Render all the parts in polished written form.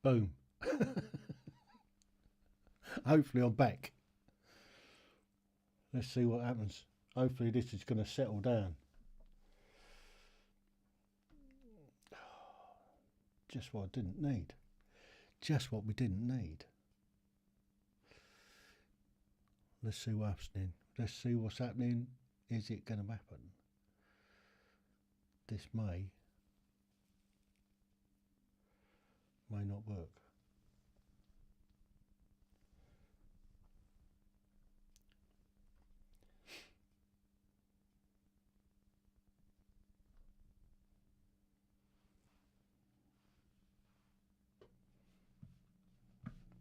Boom. Hopefully I'm back. Let's see what happens. Hopefully this is going to settle down. Just what I didn't need. Just what we didn't need. Let's see what's happening. Let's see what's happening. Is it going to happen? This may not work.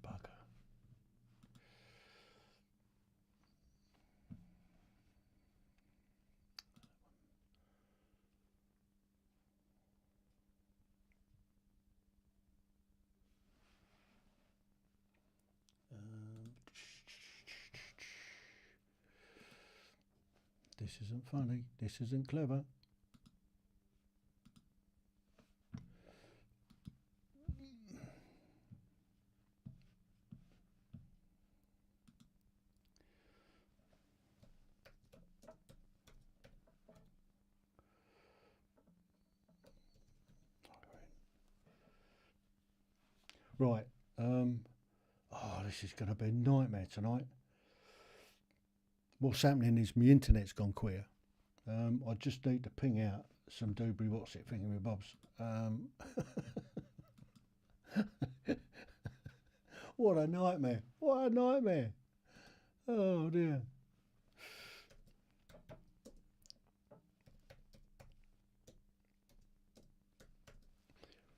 Bugger. This isn't funny. This isn't clever. Right. Oh, this is going to be a nightmare tonight. What's happening is my internet's gone queer. I just need to ping out some doobly what's it thingy with bobs. What a nightmare. What a nightmare. Oh dear.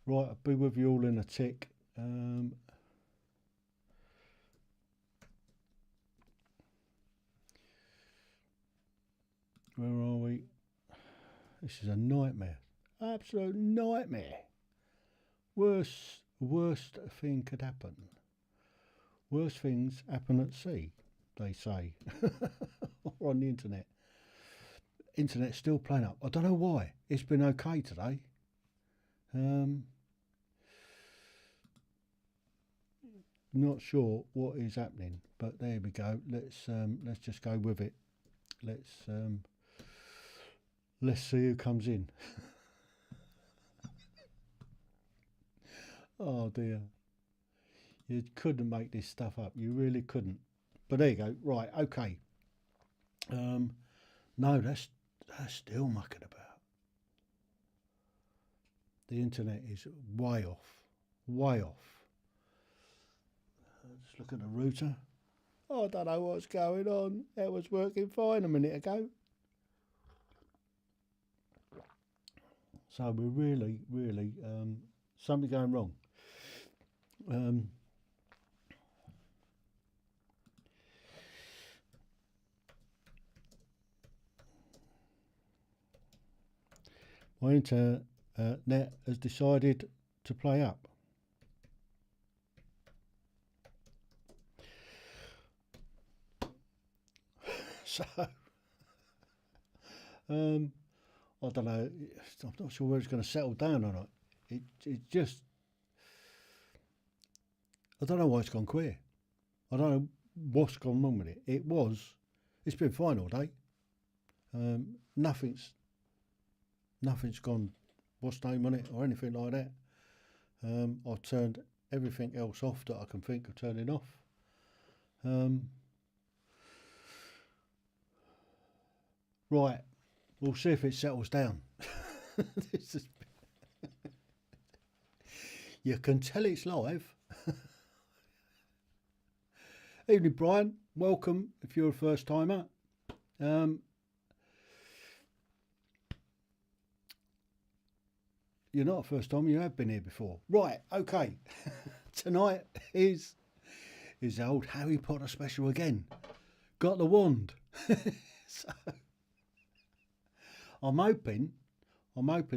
Right, I'll be with you all in a tick. Where are we? This is a nightmare. Absolute nightmare. Worst thing could happen. Worst things happen at sea, they say. Or on the internet. Internet's still playing up. I don't know why. It's been okay today. Not sure what is happening, but there we go. Let's just go with it. Let's see who comes in. Oh dear. You couldn't make this stuff up. You really couldn't. But there you go. Right, okay. No, that's still mucking about. The internet is way off. Way off. Just look at the router. Oh, I don't know what's going on. It was working fine a minute ago. So we're really, something going wrong. My internet has decided to play up. So, I don't know. I'm not sure where it's going to settle down or not. It just, I don't know why it's gone queer. I don't know what's gone wrong with it. It's been fine all day. Nothing's gone, what's name on it or anything like that. I've turned everything else off that I can think of turning off. Right, we'll see if it settles down. You can tell it's live. Evening, Brian. Welcome if you're a first timer. You're not a first timer, you have been here before. Right, okay. Tonight is the old Harry Potter special again. Got the wand. So I'm hoping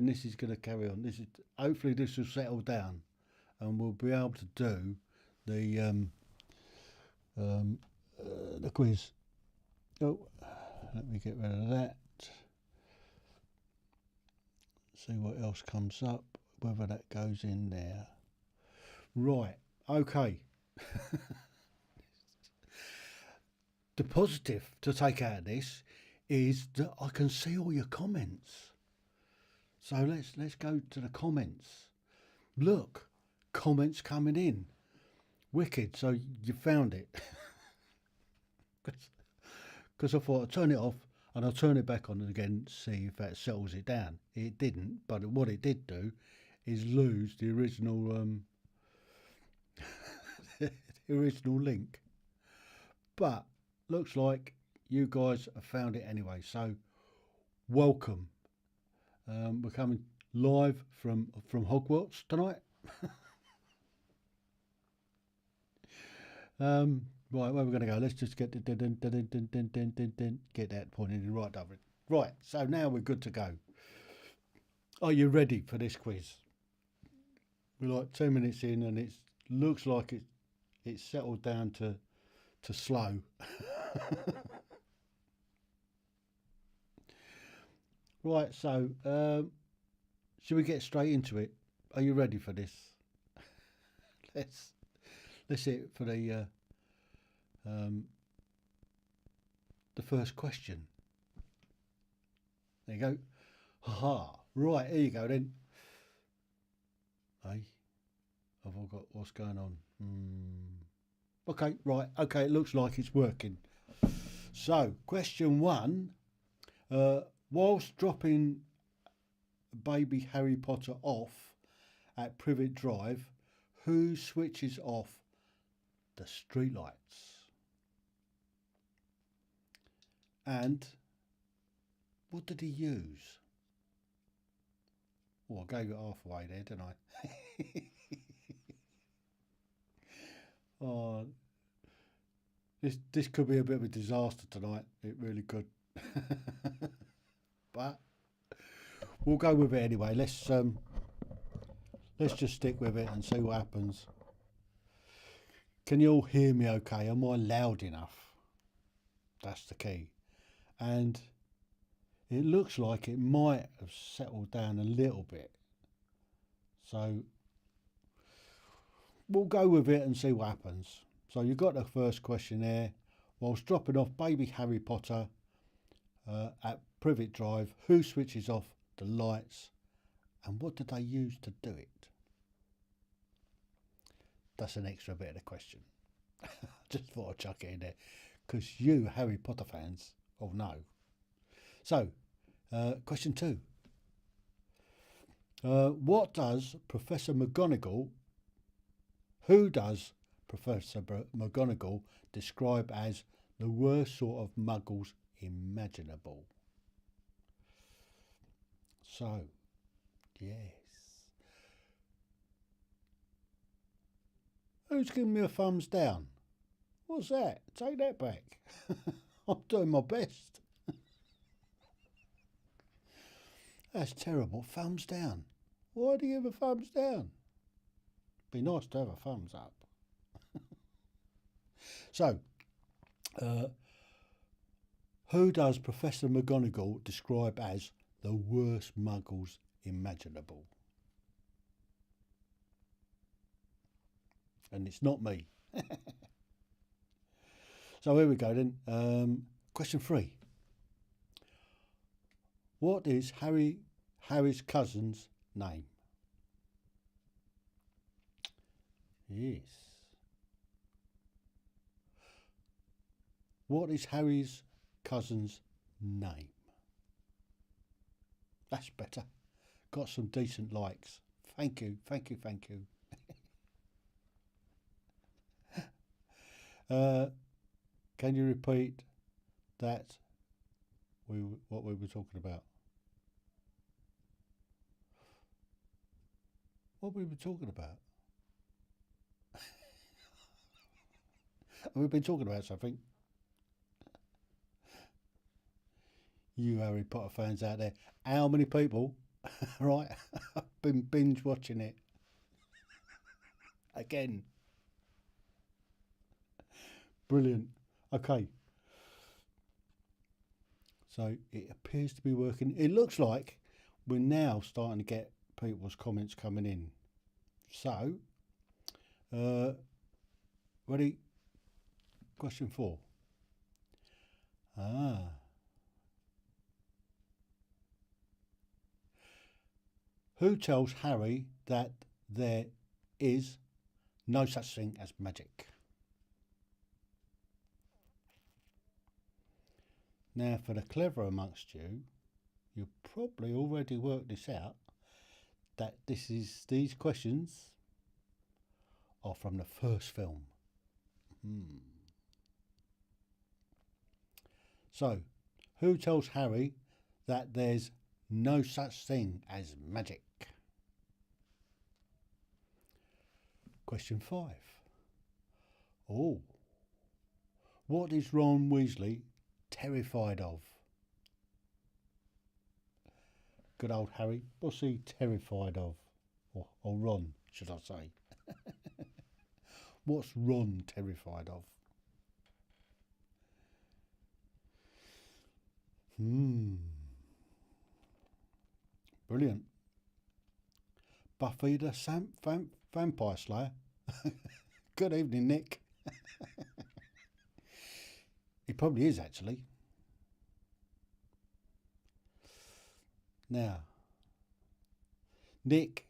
this is going to carry on. Hopefully this will settle down, and we'll be able to do the quiz. Oh, let me get rid of that. See what else comes up. Whether that goes in there. Right, okay. The positive to take out of this is that I can see all your comments. So let's go to the comments. Look, comments coming in. Wicked. So you found it. Because I thought I'd turn it off and I'll turn it back on again, see if that settles it down. It didn't, but what it did do is lose the original the original link. But looks like you guys have found it anyway. So welcome. We're coming live from Hogwarts tonight. Right, where we're going to go? Let's just get get that pointed in the right direction. Right, so now we're good to go. Are you ready for this quiz? We're like 2 minutes in, and it looks like it's settled down to slow. Right, so should we get straight into it? Are you ready for this? Let's hit it for the first question. There you go. Ha! Right, here you go then. Hey, have I got what's going on? Okay, right. Okay, it looks like it's working. So, question 1. Whilst dropping baby Harry Potter off at Privet Drive, who switches off the streetlights? And what did he use? Oh, I gave it halfway there, didn't I? Oh, this could be a bit of a disaster tonight. It really could. But we'll go with it anyway. Let's just stick with it and see what happens. Can you all hear me okay? Am I loud enough? That's the key. And it looks like it might have settled down a little bit. So we'll go with it and see what happens. So you've got the first question there. Whilst dropping off baby Harry Potter at Privet Drive, who switches off the lights and what did they use to do it? That's an extra bit of the question. Just thought I'd chuck it in there because you Harry Potter fans all know. So, question 2. What does Professor McGonagall, who does Professor McGonagall describe as the worst sort of muggles imaginable? So, yes. Who's giving me a thumbs down? What's that? Take that back. I'm doing my best. That's terrible. Thumbs down. Why do you give a thumbs down? Be nice to have a thumbs up. So, who does Professor McGonagall describe as the worst muggles imaginable? And it's not me. So here we go then. Question 3. What is Harry's cousin's name? Yes. What is Harry's cousin's name? That's better. Got some decent likes. Thank you, thank you, thank you. Can you repeat that? What we were talking about? What we were talking about? We've been talking about something. You Harry Potter fans out there, how many people, right, have been binge watching it again? Brilliant. Okay. So it appears to be working. It looks like we're now starting to get people's comments coming in. So Ready? Question 4. Ah. Who tells Harry that there is no such thing as magic? Now, for the clever amongst you, you've probably already worked this out, that these questions are from the first film. So, who tells Harry that there's no such thing as magic? Question 5. Oh, what is Ron Weasley terrified of? Good old Harry, what's he terrified of? Or Ron, should I say? What's Ron terrified of? Brilliant. Buffy the Vampire Slayer. Good evening, Nick. He probably is, actually. Now, Nick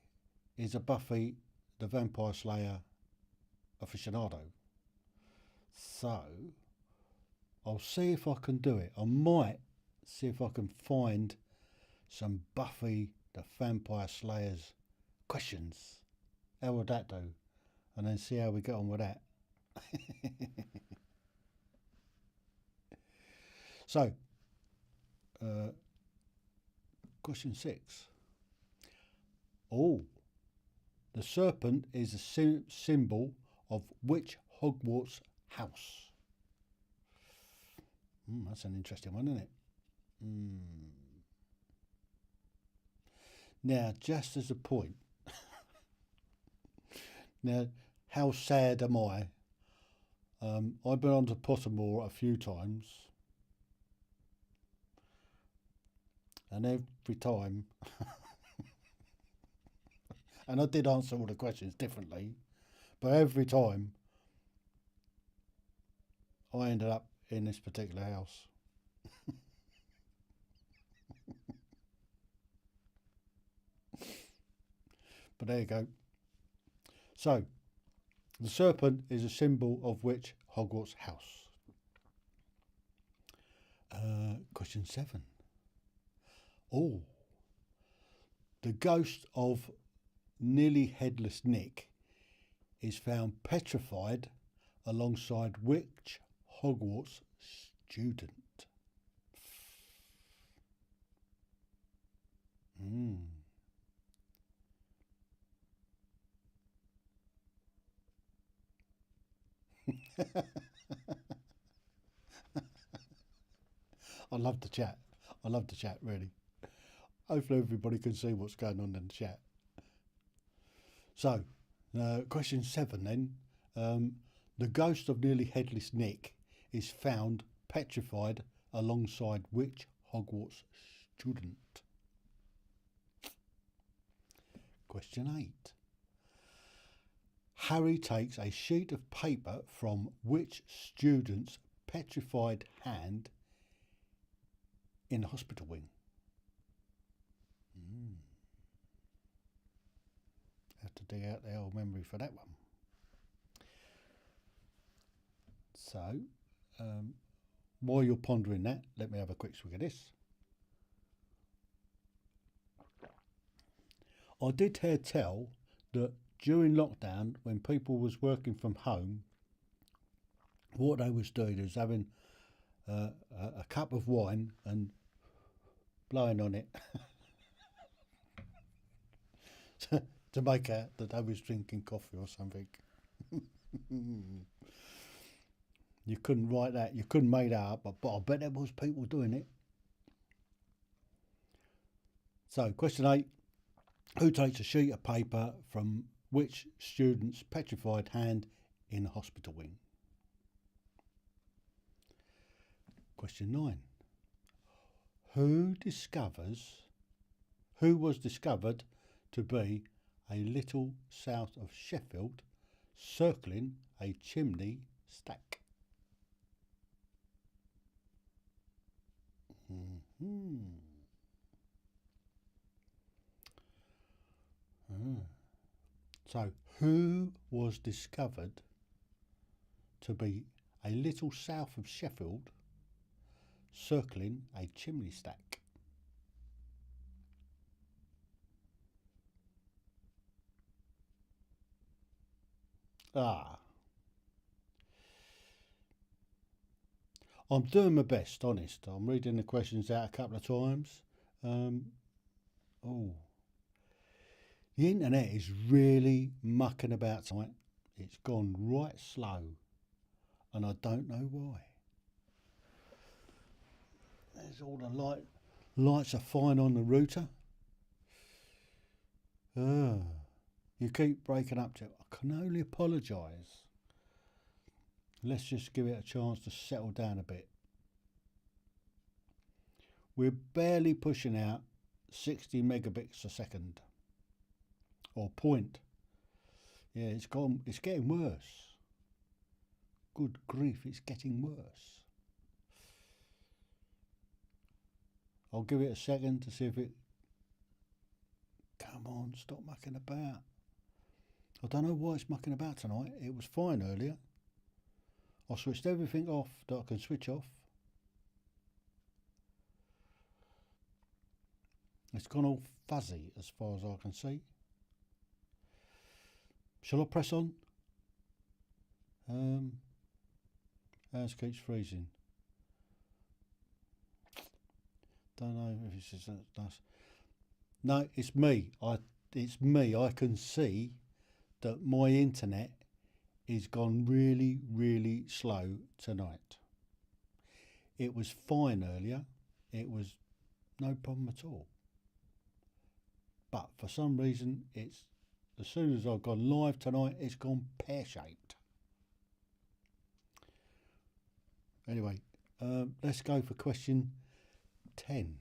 is a Buffy the Vampire Slayer aficionado. So, I'll see if I can do it. I might see if I can find some Buffy the Vampire Slayer's questions. How would that do? And then see how we get on with that. So, question 6. Oh, the serpent is a symbol of which Hogwarts house? That's an interesting one, isn't it? Now, just as a point, now, how sad am I? I've been on to Pottermore a few times, and every time, and I did answer all the questions differently, but every time I ended up in this particular house. But there you go. So, the serpent is a symbol of which Hogwarts house? Question 7. Oh, the ghost of nearly headless Nick is found petrified alongside which Hogwarts student? I love the chat. I love the chat, really. Hopefully everybody can see what's going on in the chat. So, question 7 then. The ghost of nearly headless Nick is found petrified alongside which Hogwarts student? Question 8. Harry takes a sheet of paper from which student's petrified hand in the hospital wing? Have to dig out the old memory for that one. So, while you're pondering that, let me have a quick swig of this. I did hear tell that during lockdown, when people was working from home, what they was doing is having a cup of wine and blowing on it to make out that they was drinking coffee or something. You couldn't write that, you couldn't make that up, but I bet there was people doing it. So, question 8. Who takes a sheet of paper from which student's petrified hand in the hospital wing? Question 9. Who was discovered to be a little south of Sheffield circling a chimney stack. Mm-hmm. So, who was discovered to be a little south of Sheffield, circling a chimney stack? Ah, I'm doing my best, honest. I'm reading the questions out a couple of times. Oh, the internet is really mucking about tonight. It's gone right slow, and I don't know why. There's all the lights are fine on the router. You keep breaking up, Jeff. I can only apologise. Let's just give it a chance to settle down a bit. We're barely pushing out 60 megabits a second. Or point. Yeah, it's getting worse. Good grief, it's getting worse. I'll give it a second to see if it... Come on, stop mucking about. I don't know why it's mucking about tonight. It was fine earlier. I switched everything off that I can switch off. It's gone all fuzzy as far as I can see. Shall I press on? Ours keeps freezing. Don't know if it's just nice. No, it's me. It's me. I can see that my internet is gone really, really slow tonight. It was fine earlier. It was no problem at all. But for some reason, it's as soon as I've gone live tonight, it's gone pear-shaped. Anyway, let's go for question 10.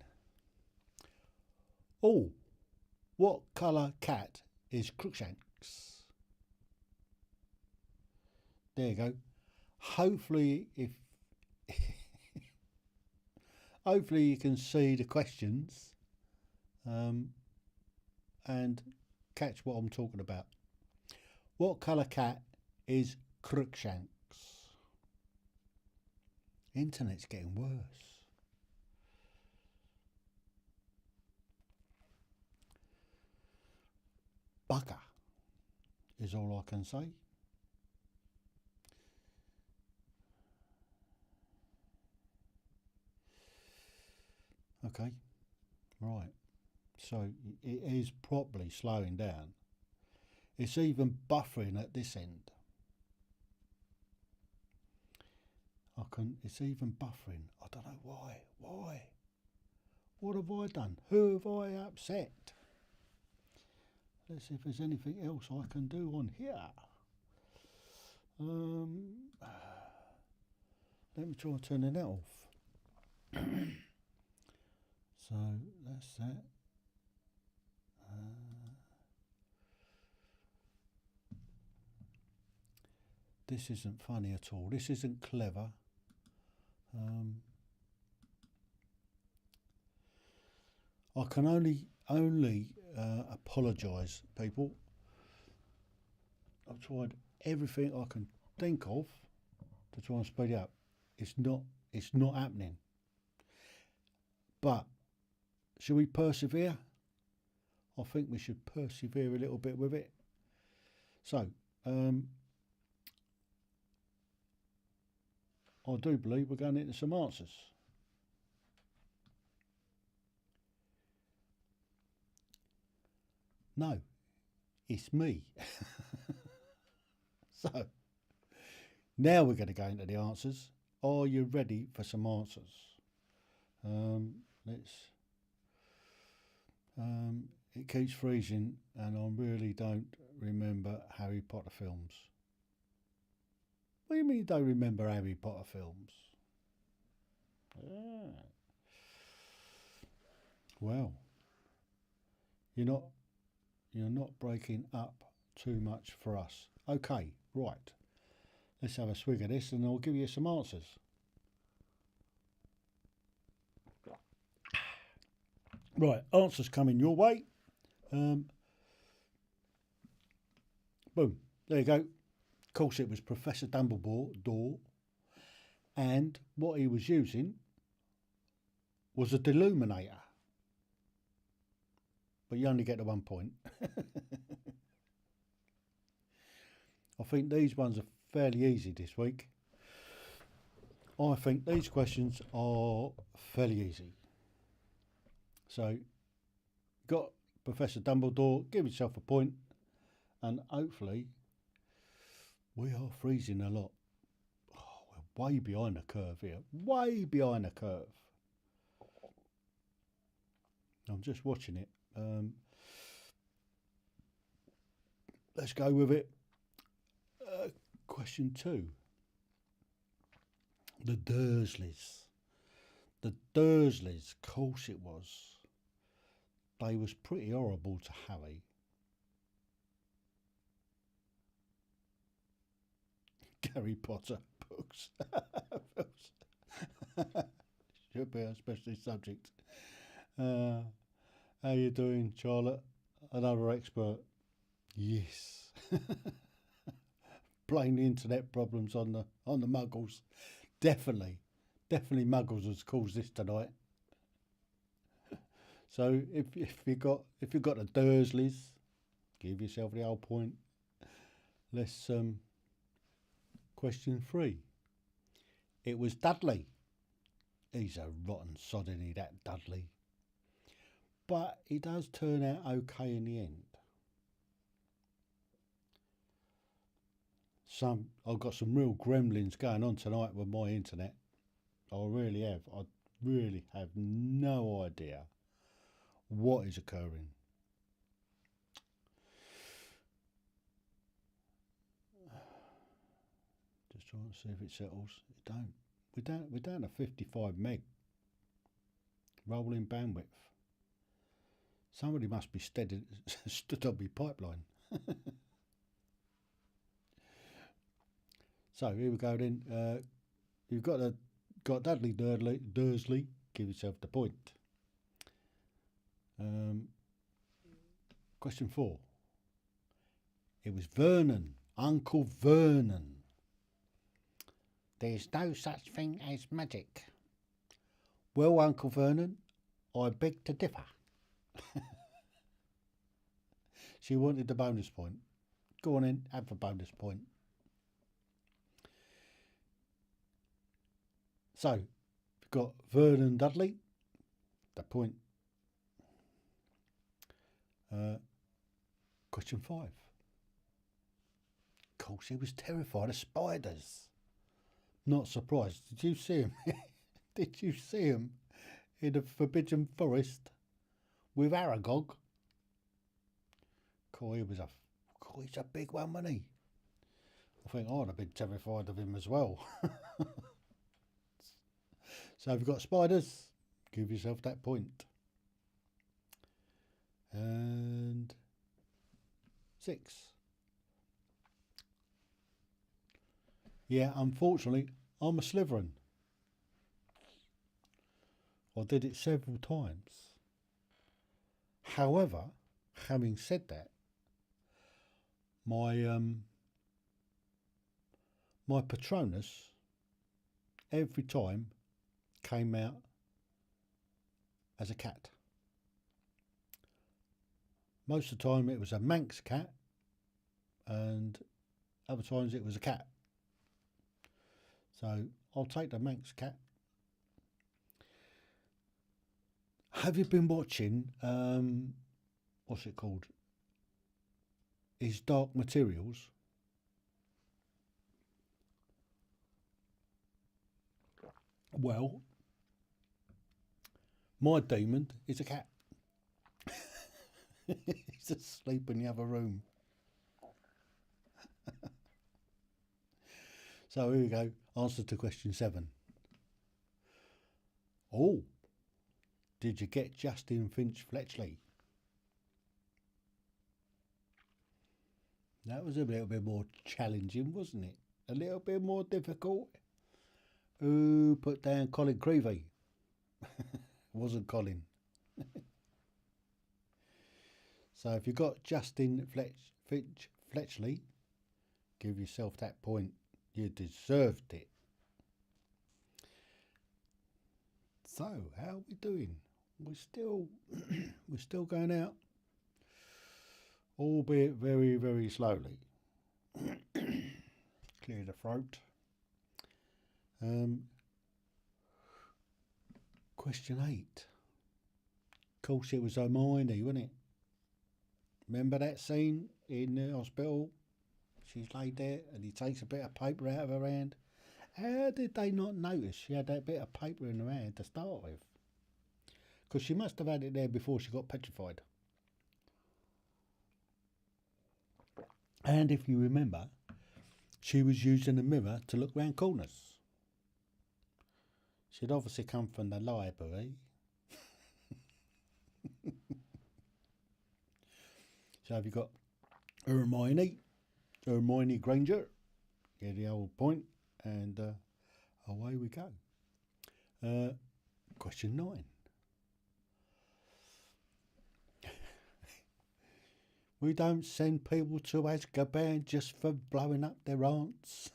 Oh, what colour cat is Crookshanks? There you go. Hopefully, hopefully you can see the questions and catch what I'm talking about. What colour cat is Crookshanks? Internet's getting worse. Bugger is all I can say. Okay, right. So it is properly slowing down. It's even buffering at this end. It's even buffering. I don't know why. Why? What have I done? Who have I upset? Let's see if there's anything else I can do on here. Let me try turning that off. So that's that. This isn't funny at all. This isn't clever. I can only apologise, people. I've tried everything I can think of to try and speed it up. It's not happening. But should we persevere? I think we should persevere a little bit with it. So, I do believe we're going into some answers. No, it's me. So, now we're going to go into the answers. Are you ready for some answers? It keeps freezing and I really don't remember Harry Potter films. What do you mean you don't remember Harry Potter films? Well, you're not breaking up too much for us. Okay, Right, let's have a swig of this and I'll give you some answers. Right, answers coming your way. Boom, there you go. Of course it was Professor Dumbledore, and what he was using was a deluminator. But you only get to 1 point. I think these ones are fairly easy this week. I think these questions are fairly easy. So, got Professor Dumbledore, give yourself a point, and hopefully we are freezing a lot. Oh, we're way behind the curve here. Way behind the curve. I'm just watching it. Let's go with it. Question 2. The Dursleys. The Dursleys, of course it was. They was pretty horrible to Harry. Harry Potter books. Should be a specialist subject. How you doing, Charlotte? Another expert. Yes. Blame the internet problems on the Muggles. Definitely Muggles has caused this tonight. So if you got the Dursleys, give yourself the whole point. Let's question 3. It was Dudley. He's a rotten sod, isn't he, that Dudley? But he does turn out okay in the end. I've got some real gremlins going on tonight with my internet. I really have. I really have no idea what is occurring. Just trying to see if it settles. It don't. We're down to 55 meg rolling bandwidth. Somebody must be stood on my pipeline. So here we go then. You've got Dudley Dursley. Give yourself the point. Question 4. It was Vernon, Uncle Vernon. There's no such thing as magic. Well, Uncle Vernon, I beg to differ. She wanted the bonus point. Go on in, have a bonus point. So, we've got Vernon Dudley, the point. Question 5. Of course, he was terrified of spiders. Not surprised. Did you see him? Did you see him in the Forbidden Forest with Aragog? He's a big one, wasn't he? I think I'd have been terrified of him as well. So if you've got spiders, give yourself that point. And 6. Yeah, unfortunately, I'm a Slytherin. I did it several times. However, having said that, my Patronus every time came out as a cat. Most of the time it was a Manx cat, and other times it was a cat. So I'll take the Manx cat. Have you been watching, what's it called? His Dark Materials? Well, my demon is a cat. He's asleep in the other room. So here we go. Answer to question 7. Oh, did you get Justin Finch Fletchley? That was a little bit more challenging, wasn't it? A little bit more difficult. Who put down Colin Creevy? Wasn't Colin. So if you got Justin Fletchley, give yourself that point. You deserved it. So how are we doing? We're still going out, albeit very, very slowly. Clear the throat. Question 8. Of course, it was Hermione, wasn't it? Remember that scene in the hospital? She's laid there and he takes a bit of paper out of her hand. How did they not notice she had that bit of paper in her hand to start with? Because she must have had it there before she got petrified. And if you remember, she was using a mirror to look round corners. She'd obviously come from the library. So have you got Hermione Granger? Get the old point, and away we go. Question 9. We don't send people to Azkaban just for blowing up their aunts.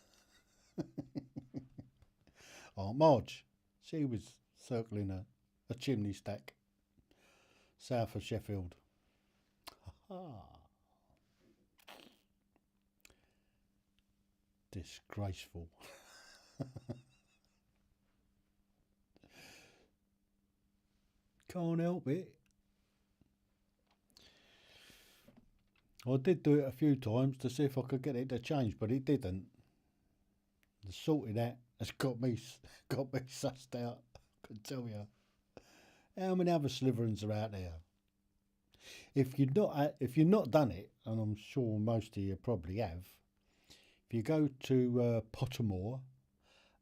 Aunt Marge, she was circling a chimney stack south of Sheffield. Disgraceful. Can't help it. I did do it a few times to see if I could get it to change, but it didn't. The sorting out has got me sussed out. I can tell you. How many other Slytherins are out there? If you've not done it, and I'm sure most of you probably have, if you go to Pottermore,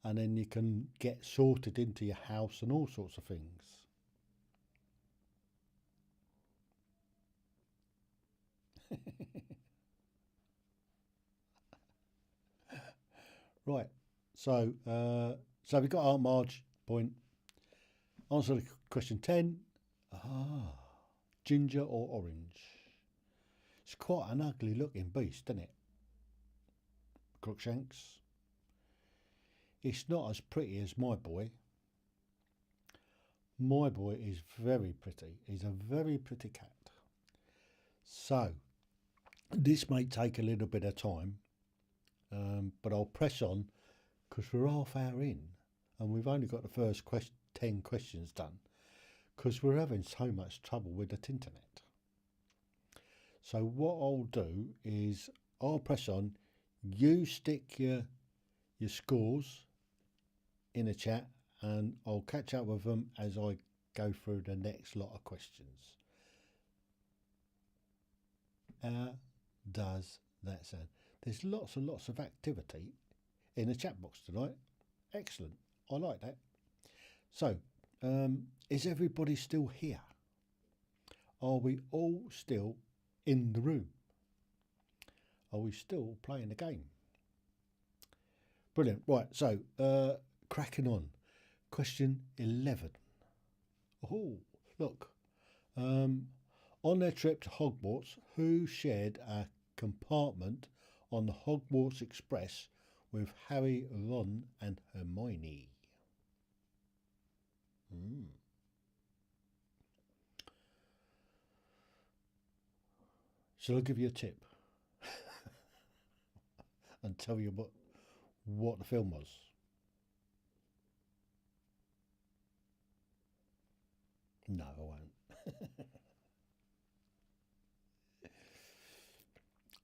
and then you can get sorted into your house and all sorts of things. Right, so we've got Aunt Marge point. Answer to question 10. Ginger or orange? It's quite an ugly looking beast, isn't it? Crookshanks. It's not as pretty as my boy. My boy is very pretty. He's a very pretty cat. So, this may take a little bit of time, but I'll press on because we're half hour in and we've only got the first 10 questions done because we're having so much trouble with the internet. So what I'll do is I'll press on, you stick your scores in the chat and I'll catch up with them as I go through the next lot of questions. How does that sound? There's lots and lots of activity in the chat box tonight. Excellent. I like that. So, is everybody still here? Are we all still in the room? Are we still playing the game? Brilliant. Right, so cracking on. Question 11. Oh, look. On their trip to Hogwarts, who shared a compartment on the Hogwarts Express with Harry, Ron and Hermione? Shall I give you a tip and tell you what the film was? No, I won't.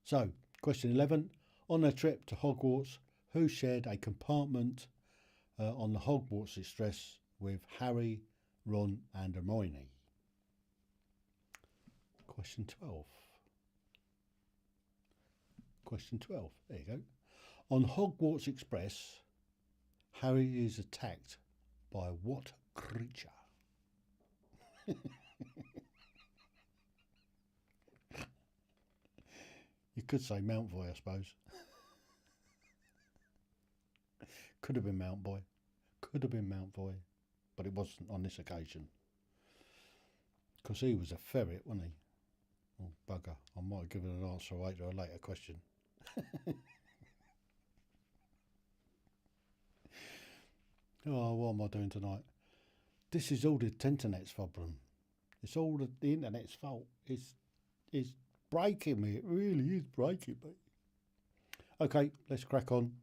So, question 11. On their trip to Hogwarts, who shared a compartment on the Hogwarts Express with Harry, Ron and Hermione? Question 12. Question 12. There you go. On Hogwarts Express, Harry is attacked by what creature? You could say Mountboy, I suppose. Could have been Mountboy. Could have been Mountboy. But it wasn't on this occasion. Because he was a ferret, wasn't he? Oh, bugger. I might have given an answer right to a later question. Oh, what am I doing tonight? This is all the internet's problem. It's all the internet's fault. It's breaking me. It really is breaking me. Okay, let's crack on.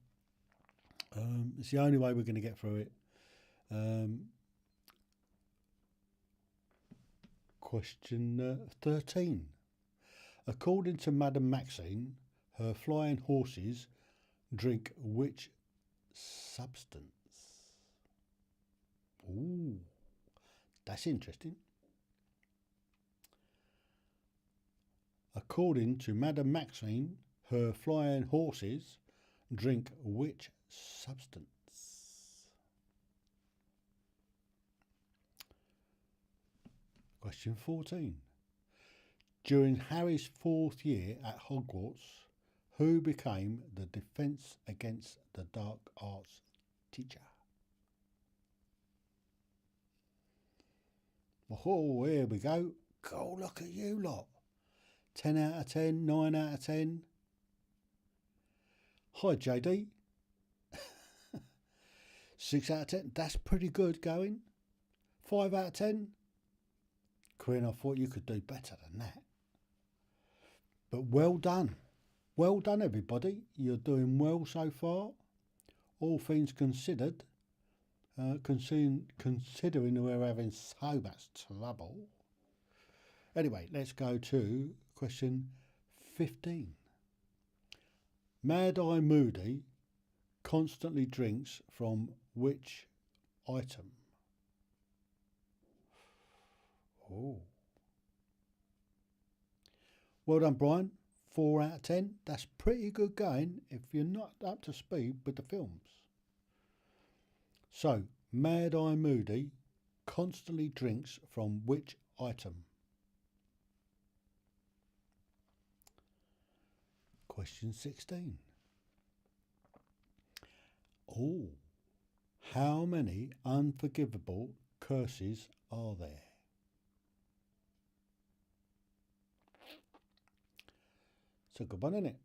It's the only way we're going to get through it. Question 13. According to Madame Maxine, her flying horses drink which substance? Ooh, that's interesting. According to Madame Maxine, her flying horses drink which substance? Question 14. During Harry's 4th year at Hogwarts, who became the Defence Against the Dark Arts teacher? Oh, here we go. Go look at you lot. 10 out of 10, 9 out of 10. Hi, JD. 6 out of 10. That's pretty good going. 5 out of 10. Quinn, I thought you could do better than that. But well done. Well done, everybody. You're doing well so far. All things considered, considering we're having so much trouble. Anyway, let's go to question 15. Mad Eye Moody constantly drinks from which item? Oh. Well done, Brian. 4 out of 10. That's pretty good going if you're not up to speed with the films. So, Mad Eye Moody constantly drinks from which item? Question 16. Oh, how many unforgivable curses are there? It's a good one, isn't it?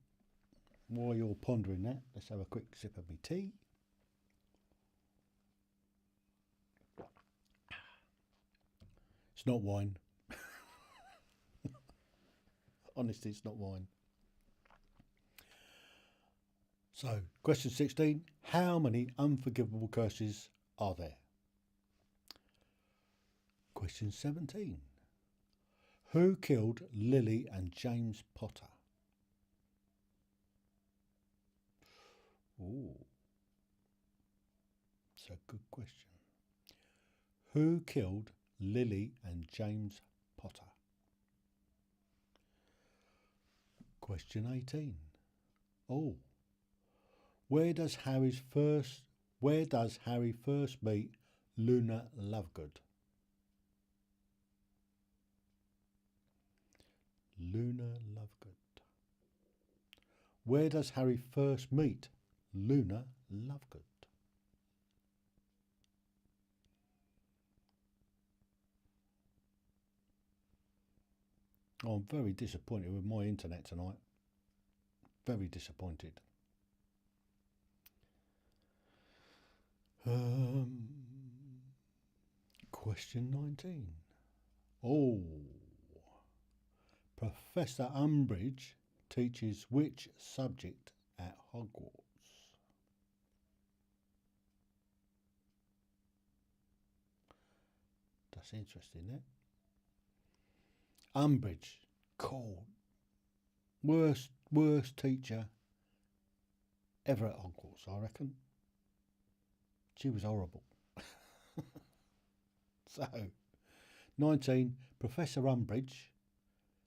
While you're pondering that, let's have a quick sip of my tea. It's not wine. Honestly, it's not wine. So, question 16. How many unforgivable curses are there? Question 17. Who killed Lily and James Potter? Ooh, it's a good question. Who killed Lily and James Potter? Question 18. Oh, where does Harry first meet Luna Lovegood? Luna Lovegood. Where does Harry first meet Luna Lovegood? Oh, I'm very disappointed with my internet tonight. Very disappointed. Question 19. Oh, Professor Umbridge teaches which subject at Hogwarts? That's interesting, isn't it? Umbridge, cold, worst teacher ever at Hogwarts, I reckon. She was horrible. So, 19. Professor Umbridge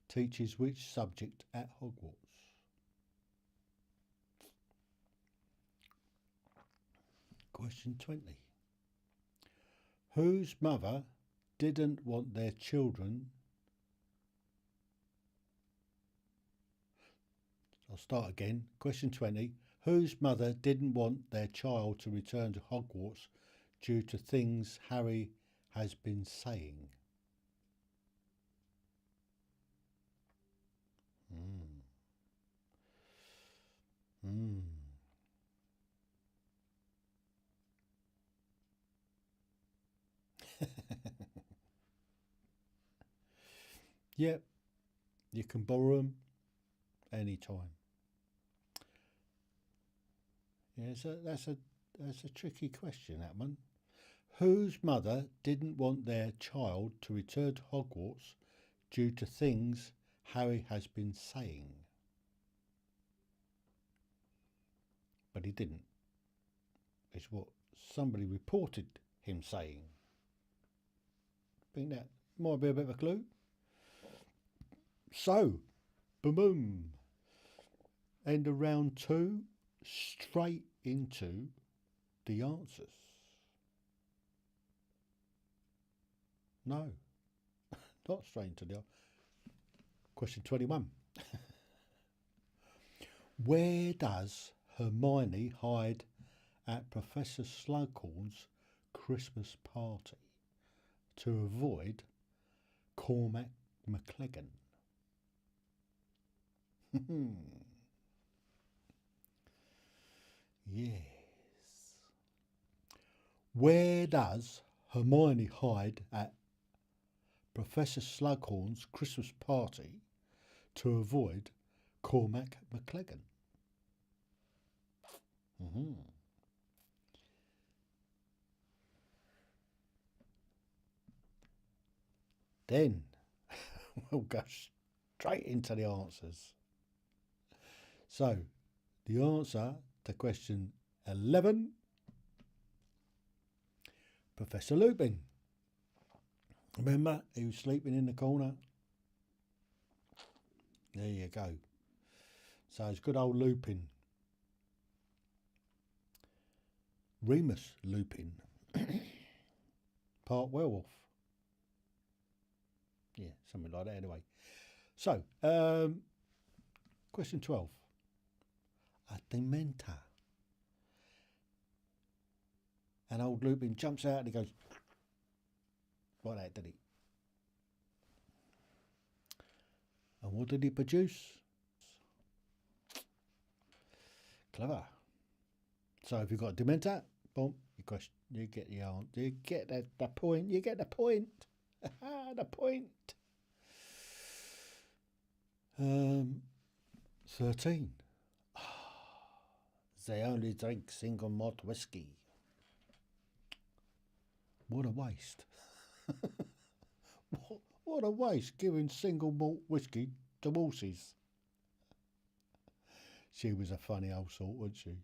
teaches which subject at Hogwarts? Question 20. Whose mother didn't want their children start again. Question 20. Whose mother didn't want their child to return to Hogwarts due to things Harry has been saying? Yep, you can borrow them anytime. Yeah, so that's a tricky question, that one. Whose mother didn't want their child to return to Hogwarts due to things Harry has been saying? But he didn't. It's what somebody reported him saying. I think that might be a bit of a clue. So, boom boom. End of round 2, straight into the answers. No, not straight into the question 21. Where does Hermione hide at Professor Slughorn's Christmas party to avoid Cormac McLaggen? Yes. Where does Hermione hide at Professor Slughorn's Christmas party to avoid Cormac McLaggen? Then we'll go straight into the answers. So, the answer to question 11, Professor Lupin. Remember, he was sleeping in the corner. There you go. So it's good old Lupin. Remus Lupin. Part werewolf. Yeah, something like that anyway. So, question 12. A Dementor. And old Lupin jumps out and he goes, like that, did he? And what did he produce? Clever. So if you've got a Dementor, boom, you get the answer. You get the point. You get the point. The point. 13. They only drink single malt whiskey. What a waste. What a waste giving single malt whiskey to horses. She was a funny old sort, wasn't she?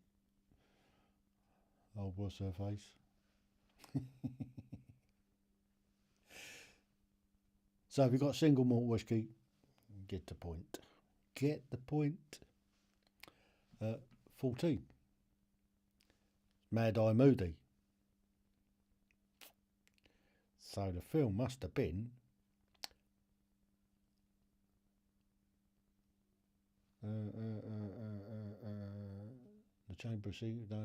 Oh, what's her face? So if you've got single malt whiskey, get the point. Get the point. 14. Mad Eye Moody. So the film must have been The Chamber of Secrets. No.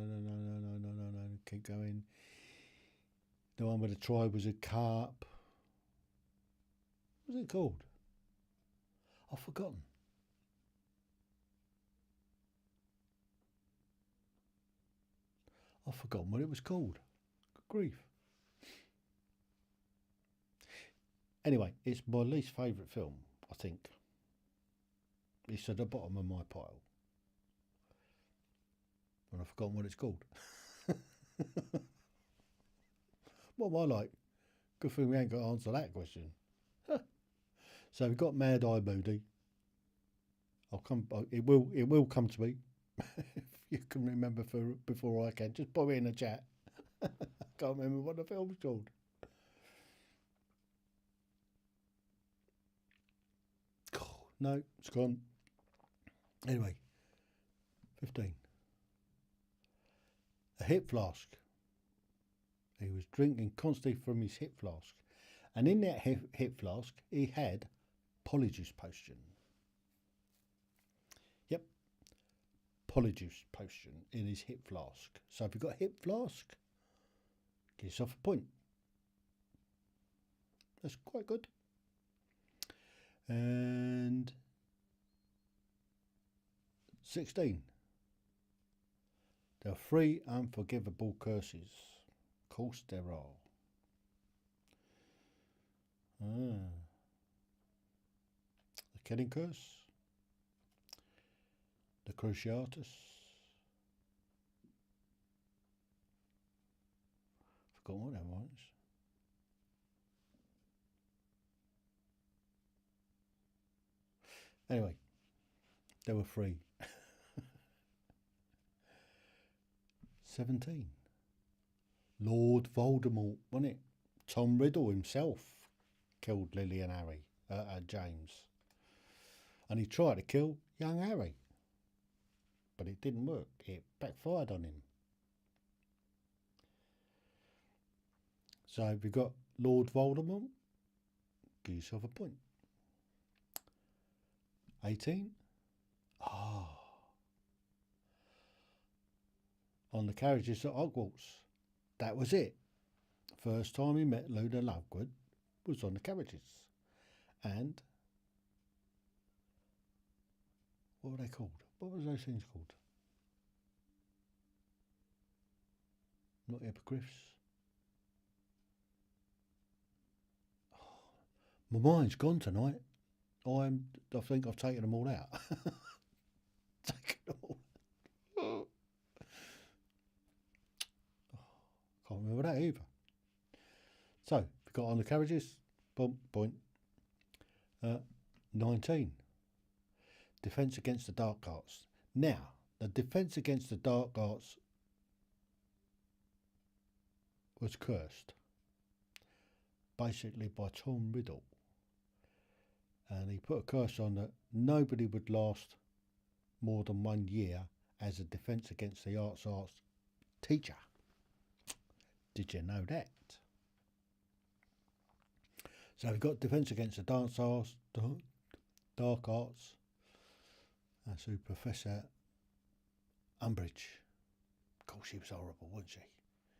Keep going. The one where the tribe was a carp. What was it called? I've forgotten. I've forgotten what it was called. Good grief. Anyway, it's my least favourite film, I think. It's at the bottom of my pile. And I've forgotten what it's called. What am I like? Good thing we ain't got to answer that question. So we've got Mad Eye Moody. It will come to me. If you can remember before I can, just put it in the chat. I can't remember what the film's called. No, it's gone. Anyway, 15. A hip flask. He was drinking constantly from his hip flask. And in that hip flask, he had Polyjuice potion. Yep. polyjuice potion in his hip flask. So if you've got a hip flask, give yourself a point. That's quite good. And 16. There are 3 unforgivable curses. Of course there are. The killing curse, the cruciatus, forgot what that was. Anyway, there were 3. 17. Lord Voldemort, wasn't it? Tom Riddle himself killed Lily and Harry, James. And he tried to kill young Harry. But it didn't work. It backfired on him. So if you've got Lord Voldemort, give yourself a point. 18. On the carriages at Hogwarts. That was it. First time he met Luna Lovegood was on the carriages. And what were they called? What were those things called? Not hippogriffs. My mind's gone tonight. I think I've taken them all out. Taken them all. Can't remember that either. So, we got on the carriages. Boom, point. 19. Defence against the dark arts. Now, the defence against the dark arts was cursed. Basically by Tom Riddle. And he put a curse on that nobody would last more than 1 year as a defence against the arts teacher. Did you know that? So we've got defence against the dark arts. That's who Professor Umbridge. Of course, she was horrible, wasn't she?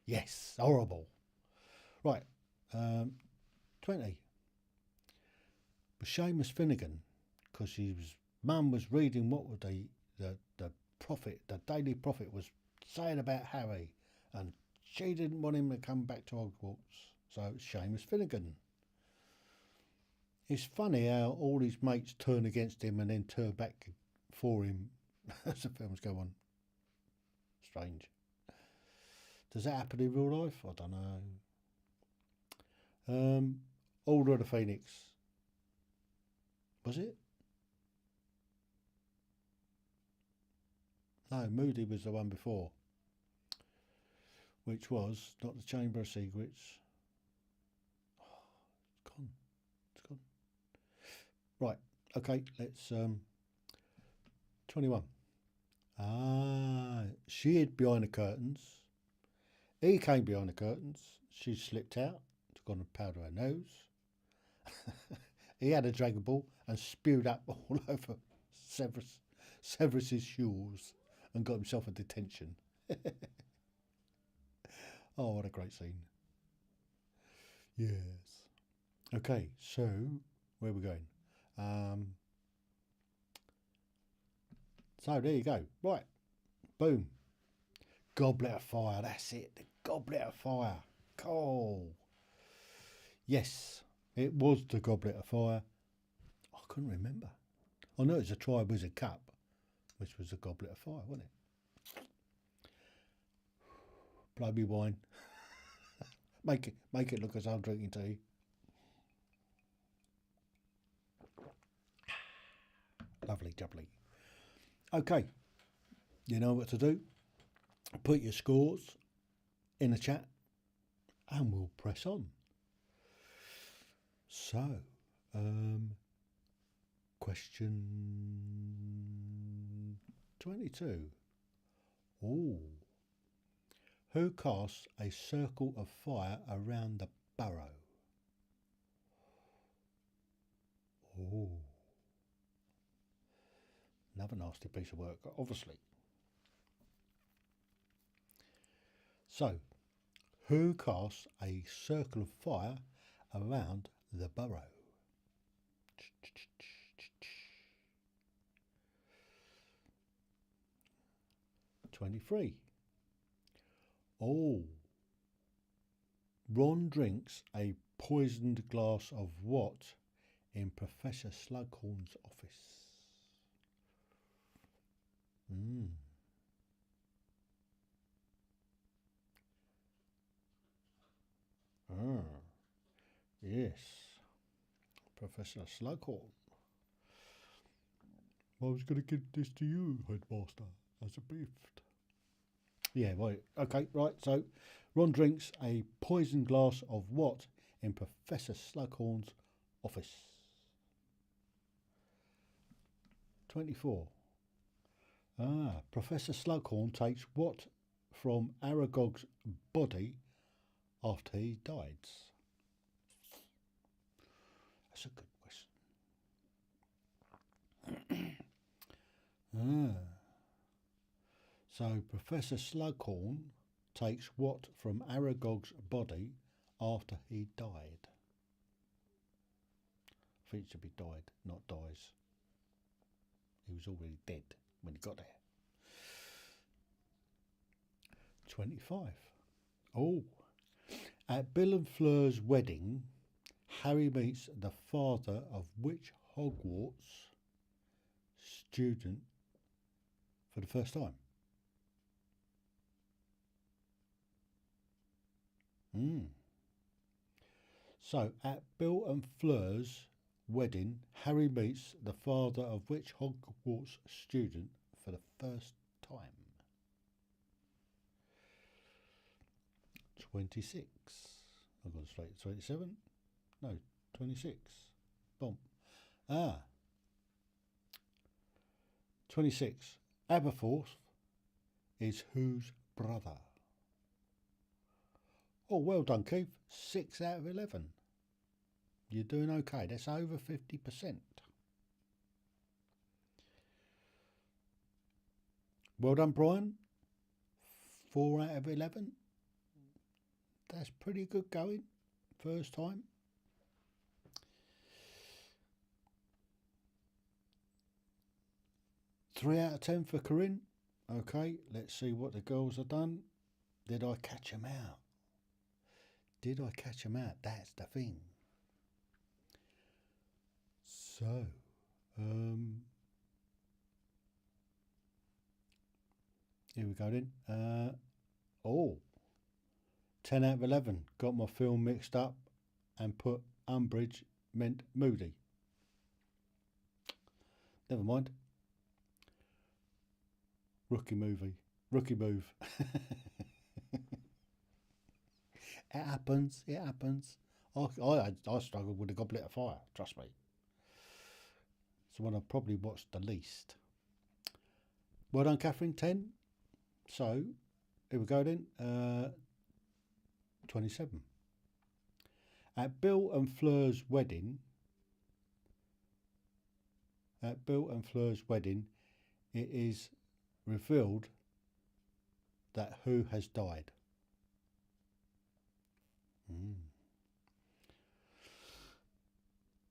Yes, horrible. Right, 20. Seamus Finnegan, because his mum was reading what would the prophet, the Daily Prophet, was saying about Harry, and she didn't want him to come back to Hogwarts, so it's Seamus Finnegan. It's funny how all his mates turn against him and then turn back for him as the films go on. Strange. Does that happen in real life? I don't know. Order of the Phoenix. Was it? No, Moody was the one before. Which was not the Chamber of Secrets. Oh, it's gone. It's gone. Right. Okay. Let's 21. She hid behind the curtains. He came behind the curtains. She slipped out. Took on a powder her nose. He had a Dragon Ball and spewed up all over Severus's shoes and got himself a detention. Oh, what a great scene. Yes. Okay, so where are we going? So there you go. Right. Boom. Goblet of Fire. That's it. The Goblet of Fire. Cool. Yes, it was the Goblet of Fire. I couldn't remember. I know it's a Tri-Wizard Cup, which was the Goblet of Fire, wasn't it? Blow me wine. make it look as I'm drinking tea. Lovely jubbly. Okay, you know what to do. Put your scores in the chat and we'll press on. So, question 22. Ooh. Who casts a circle of fire around the burrow? Oh. Another nasty piece of work, obviously. So, who casts a circle of fire around the burrow? 23. Oh, Ron drinks a poisoned glass of what in Professor Slughorn's office? Yes, Professor Slughorn. I was going to give this to you, Headmaster, as a gift. Yeah, right. Okay, right. So, Ron drinks a poisoned glass of what in Professor Slughorn's office? 24. Professor Slughorn takes what from Aragog's body after he dies? That's a good question. So Professor Slughorn takes what from Aragog's body after he died? I think it should be died, not dies. He was already dead when he got there. 25. Oh, at Bill and Fleur's wedding, Harry meets the father of which Hogwarts student for the first time? So, at Bill and Fleur's wedding, Harry meets the father of which Hogwarts student for the first time? 26. I've gone straight to 27. No, 26. Boom. 26. Aberforth is whose brother? Oh, well done, Keith. 6 out of 11. You're doing okay. That's over 50%. Well done, Brian. 4 out of 11. That's pretty good going. First time. Three out of 10 for Corinne. Okay, let's see what the girls have done. Did I catch them out? Did I catch them out? That's the thing. So, here we go then. 10 out of 11. Got my film mixed up and put Umbridge meant Moody. Never mind. Rookie move. It happens. I struggled with the Goblet of Fire, trust me. It's the one I've probably watched the least. Well done, Catherine, 10. So, here we go then. 27. At Bill and Fleur's wedding, it is revealed that who has died?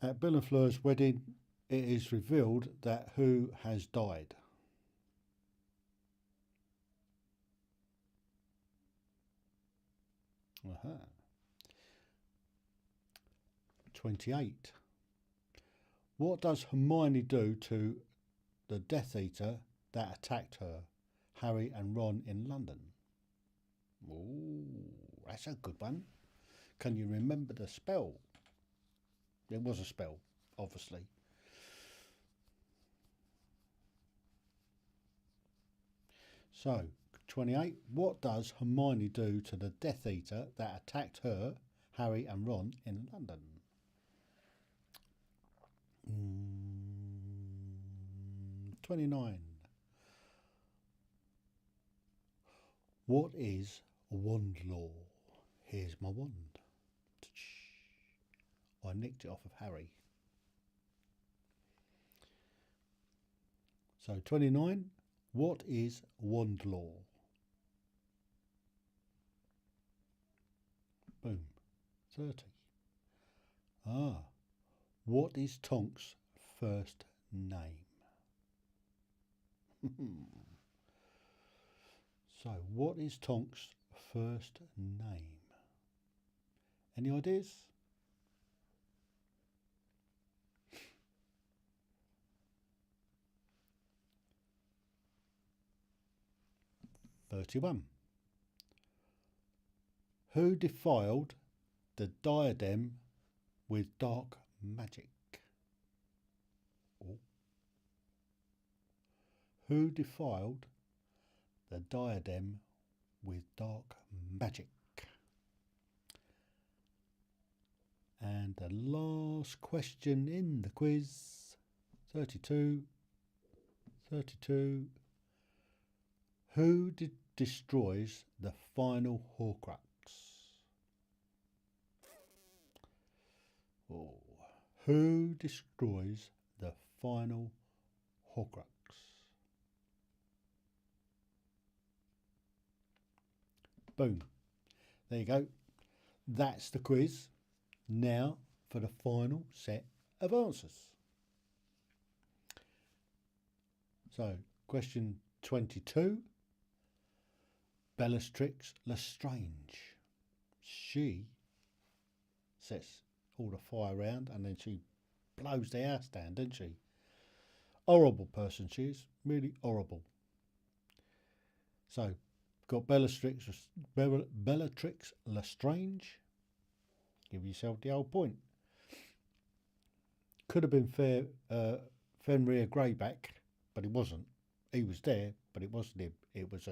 At Bill and Fleur's wedding, it is revealed that who has died? Aha. 28. What does Hermione do to the Death Eater that attacked her, Harry and Ron in London? Ooh, that's a good one. Can you remember the spell? It was a spell, obviously. So, 28. What does Hermione do to the Death Eater that attacked her, Harry and Ron in London? 29. What is wand law? Here's my wand. I nicked it off of Harry. So 29. What is wand law? 30. Ah, what is Tonk's first name? So, what is Tonk's first name? Any ideas? (31). Who defiled the diadem with dark magic? Oh. Who defiled the diadem with dark magic? And the last question in the quiz, 32. Who destroys the final Horcrux? Oh. Who destroys the final Horcrux? Boom. There you go. That's the quiz. Now for the final set of answers. So, question 22. Bellatrix Lestrange. She sets all the fire around and then she blows the house down, doesn't she? Horrible person she is. Really horrible. So, got Bellatrix Lestrange. Give yourself the old point. Could have been Fenrir Greyback, but it wasn't. He was there, but it wasn't him. It was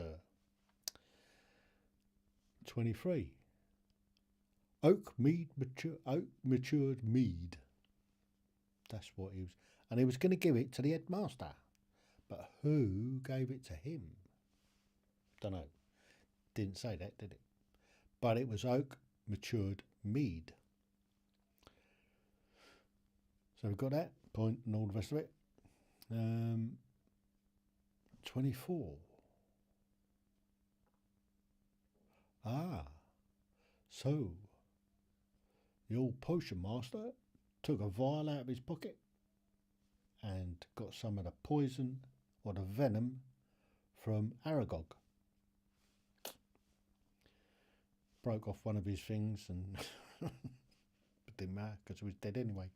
23. Oak matured mead. That's what he was. And he was going to give it to the headmaster. But who gave it to him? Don't know. Didn't say that, did it? But it was oak matured mead. So we've got that point and all the rest of it. 24. Ah, so the old potion master took a vial out of his pocket and got some of the poison or the venom from Aragog. Broke off one of his things and it didn't matter because he was dead anyway.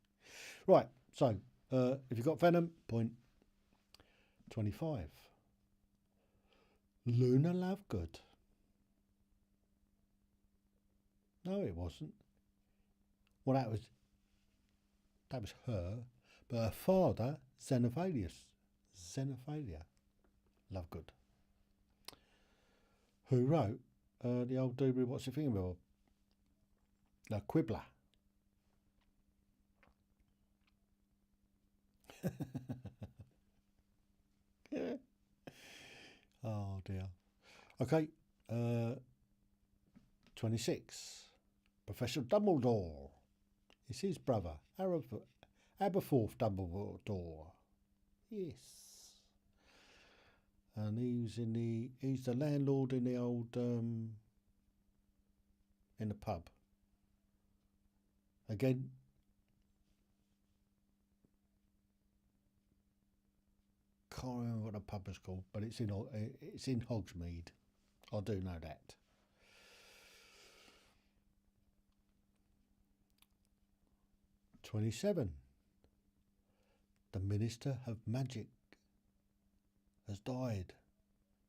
Right, so if you've got venom, point 25. Luna Lovegood. No, it wasn't. Well, that was her, but her father, Xenophalia Lovegood, who wrote the old doobie, what's the thing about? The Quibbler. Oh dear. Okay, 26. Professor Dumbledore. It's his brother, Aberforth Dumbledore. Yes. And he's the landlord in the old in the pub. Again, can't remember what the pub is called, but it's in Hogsmeade. I do know that. (27). The Minister of Magic has died.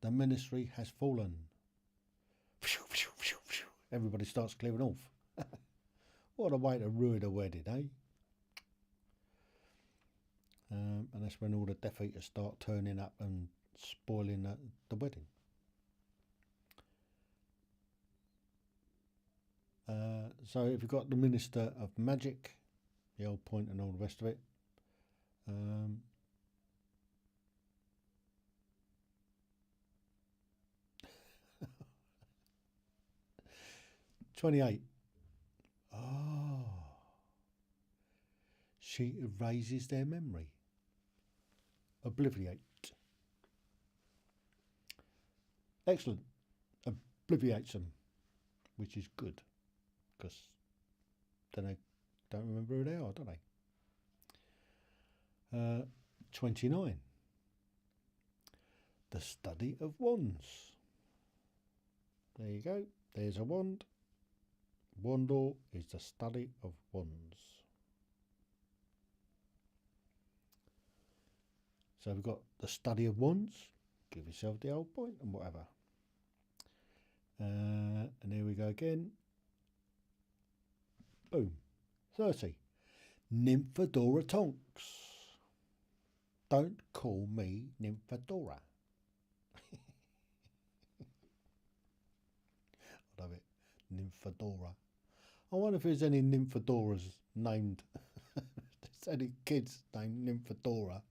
The ministry has fallen. Everybody starts clearing off. What a way to ruin a wedding, eh? And that's when all the Death Eaters start turning up and spoiling the wedding. So if you've got the Minister of Magic, the old point and all the rest of it, 28. Oh, she erases their memory. Obliviate. Excellent. Obliviates them, which is good, because then they don't remember who they are, do they? 29. The study of wands. There you go. There's a wand. Wandor is the study of wands. So we've got the study of wands. Give yourself the old point and whatever. And here we go again. Boom. 30. Nymphadora Tonks. Don't call me Nymphadora. I love it. Nymphadora. I wonder if there's any Nymphadoras named. There's any kids named Nymphadora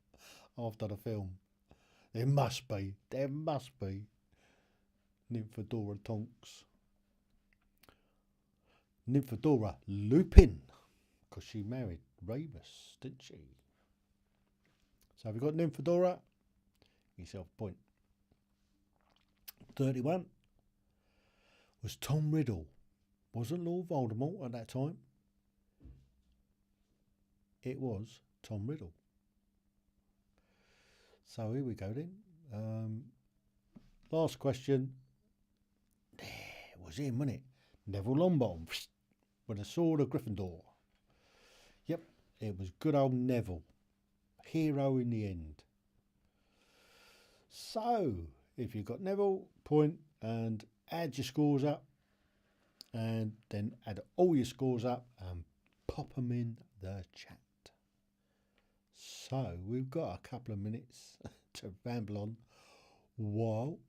after the film. There must be. There must be. Nymphadora Tonks. Nymphadora Lupin. Because she married Remus, didn't she? So have you got Nymphadora? Yourself a point. 31 was Tom Riddle. Wasn't Lord Voldemort at that time. It was Tom Riddle. So here we go then. Last question. There, it was him, wasn't it? Neville Longbottom with a sword of Gryffindor. Yep, it was good old Neville. Hero in the end. So, if you've got Neville, point and add your scores up. And then add all your scores up and pop them in the chat. So, we've got a couple of minutes to ramble on while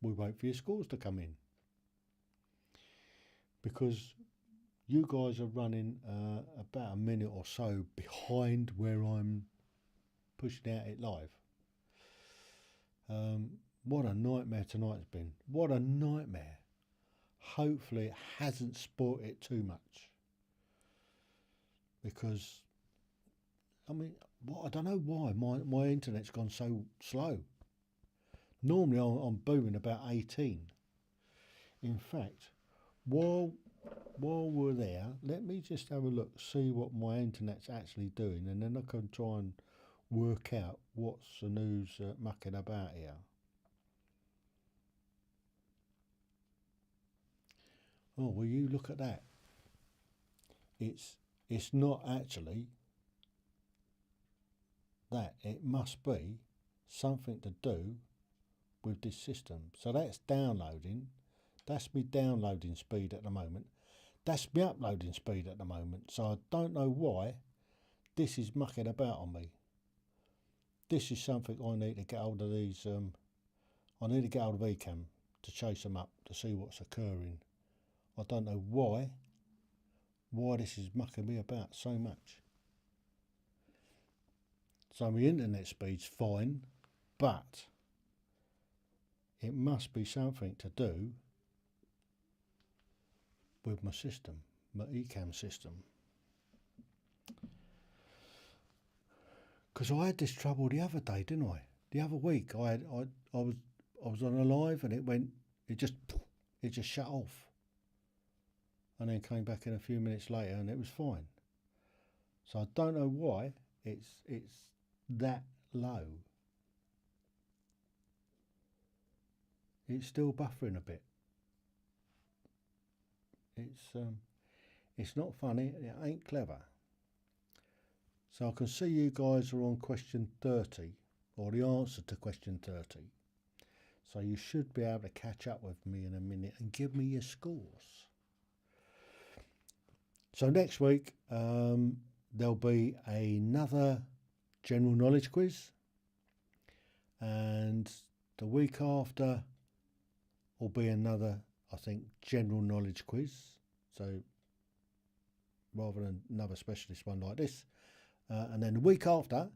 we wait for your scores to come in. Because you guys are running about a minute or so behind where I'm pushing out it live. What a nightmare tonight's been. What a nightmare. Hopefully it hasn't spoilt it too much. Because, I mean, I don't know why my internet's gone so slow. Normally I'm booming about 18. In fact, while we're there, let me just have a look, see what my internet's actually doing, and then I can try and work out what's the news mucking about here. Oh, will you look at that? It's not actually that. It must be something to do with this system. So that's downloading. That's my downloading speed at the moment. That's my uploading speed at the moment. So I don't know why this is mucking about on me. This is something I need to get hold of these. I need to get hold of Ecamm to chase them up to see what's occurring. I don't know why this is mucking me about so much. So my internet speed's fine, but it must be something to do with my system, my Ecamm system. Because I had this trouble the other day, didn't I? The other week I was on a live and it just shut off. And then came back in a few minutes later and it was fine. So I don't know why it's that low. It's still buffering a bit. It's not funny, it ain't clever. So I can see you guys are on question 30, or the answer to question 30. So you should be able to catch up with me in a minute and give me your scores. So next week there'll be another general knowledge quiz, and the week after will be another, I think, general knowledge quiz. So rather than another specialist one like this. And then the week after,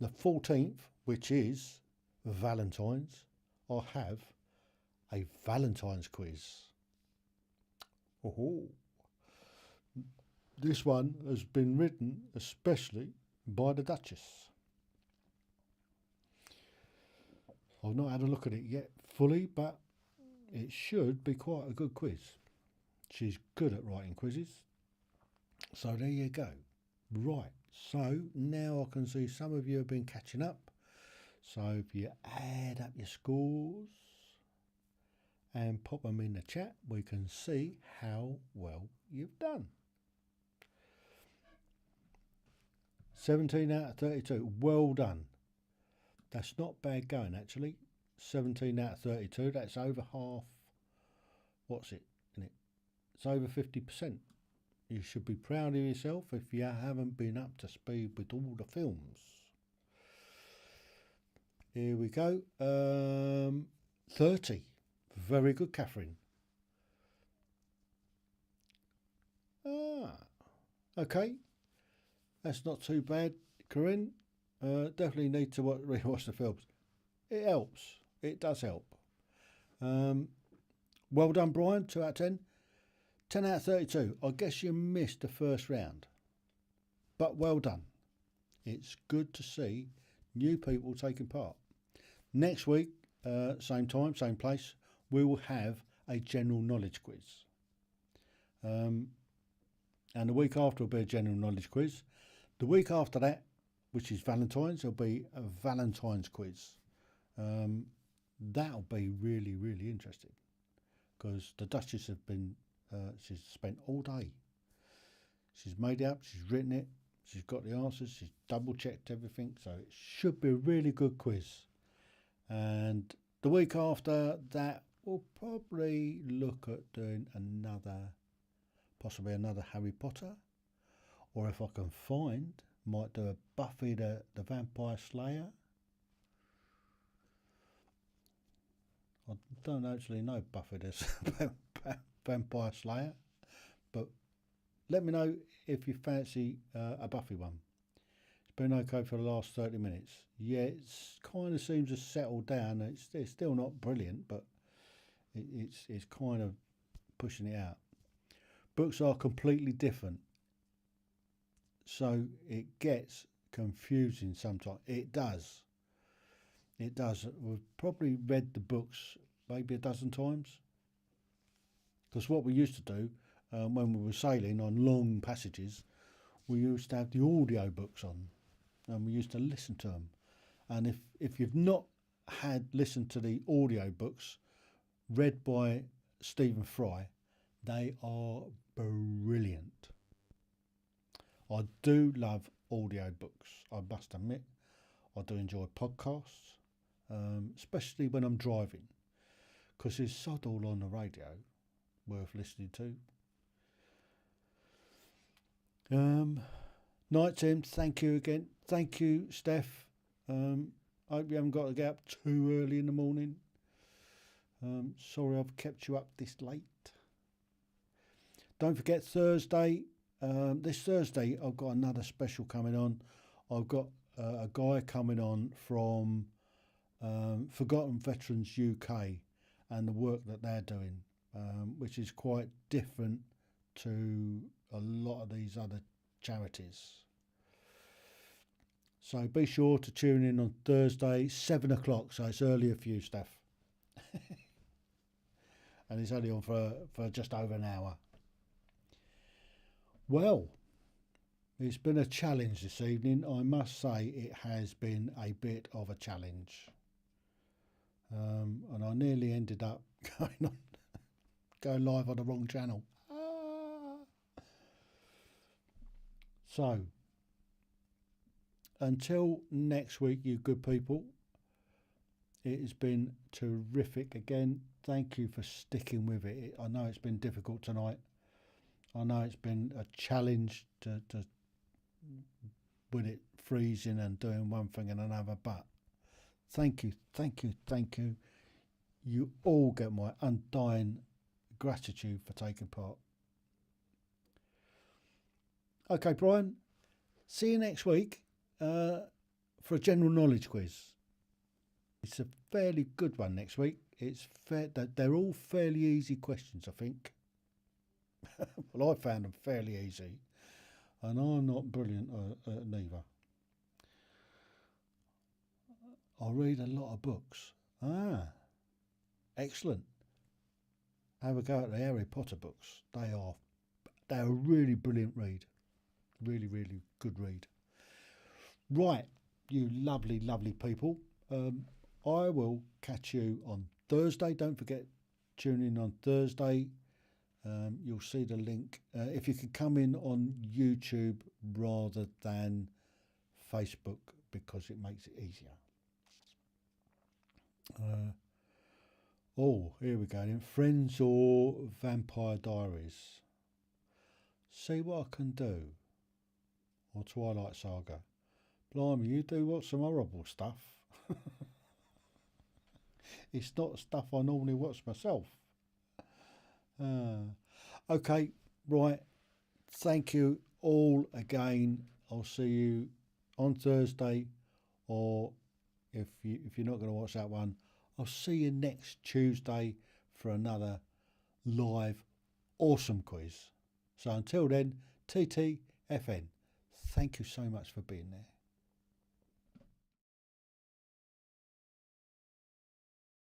the 14th, which is Valentine's, I'll have a Valentine's quiz. Oh, this one has been written especially by the Duchess. I've not had a look at it yet fully, but it should be quite a good quiz. She's good at writing quizzes. So there you go. Right, so now I can see some of you have been catching up. So if you add up your scores and pop them in the chat, we can see how well you've done. 17 out of 32, well done. That's not bad going actually. 17 out of 32, that's over half, what's it, isn't it? It's over 50%. You should be proud of yourself if you haven't been up to speed with all the films. Here we go. 30. Very good, Catherine. Okay. That's not too bad, Corinne. Definitely need to rewatch the films. It helps. It does help. Well done, Brian. 2 out of 10. 10 out of 32. I guess you missed the first round. But well done. It's good to see new people taking part. Next week, same time, same place, we will have a general knowledge quiz. And the week after will be a general knowledge quiz. The week after that, which is Valentine's, there'll be a Valentine's quiz. That'll be really, really interesting because the Duchess have been, she's spent all day. She's made it up, she's written it, she's got the answers, she's double checked everything. So it should be a really good quiz. And the week after that, we'll probably look at doing possibly another Harry Potter. Or if I can find, might do a Buffy the Vampire Slayer. I don't actually know Buffy the Vampire Slayer, but let me know if you fancy a Buffy one. It's been okay for the last 30 minutes. Yeah, it kind of seems to settle down. It's still not brilliant, but it's kind of pushing it out. Books are completely different, so it gets confusing sometimes. It does. It does. We've probably read the books maybe a dozen times. Because what we used to do when we were sailing on long passages, we used to have the audio books on and we used to listen to them. And if you've not listened to the audio books read by Stephen Fry, they are brilliant. I do love audio books, I must admit. I do enjoy podcasts, especially when I'm driving, because there's sod all on the radio worth listening to. Night Tim, thank you again. Thank you, Steph. Hope you haven't got to get up too early in the morning. Sorry I've kept you up this late. Don't forget Thursday. This Thursday I've got another special coming on. I've got a guy coming on from Forgotten Veterans UK and the work that they're doing, which is quite different to a lot of these other charities. So be sure to tune in on Thursday, 7 o'clock, so it's earlier for you, Steph. And it's only on for just over an hour. Well, it's been a challenge this evening. I must say it has been a bit of a challenge. And I nearly ended up going live on the wrong channel. So, until next week, you good people, it has been terrific again. Thank you for sticking with it. I know it's been difficult tonight. I know it's been a challenge to with it freezing and doing one thing and another, but thank you. You all get my undying gratitude for taking part. Okay, Brian, see you next week for a general knowledge quiz. It's a fairly good one next week. It's fair that they're all fairly easy questions, I think. Well, I found them fairly easy, and I'm not brilliant neither. I read a lot of books. Excellent. Have a go at the Harry Potter books. They're a really brilliant read. Really, really good read. Right, you lovely, lovely people. I will catch you on Thursday. Don't forget, tune in on Thursday. You'll see the link. If you can come in on YouTube rather than Facebook, because it makes it easier. Here we go then. Friends or Vampire Diaries. See what I can do. Or Twilight Saga. Blimey, you do what some horrible stuff. It's not stuff I normally watch myself. Okay, right. Thank you all again. I'll see you on Thursday, or if you're not going to watch that one, I'll see you next Tuesday for another live awesome quiz. So until then, TTFN. Thank you so much for being there.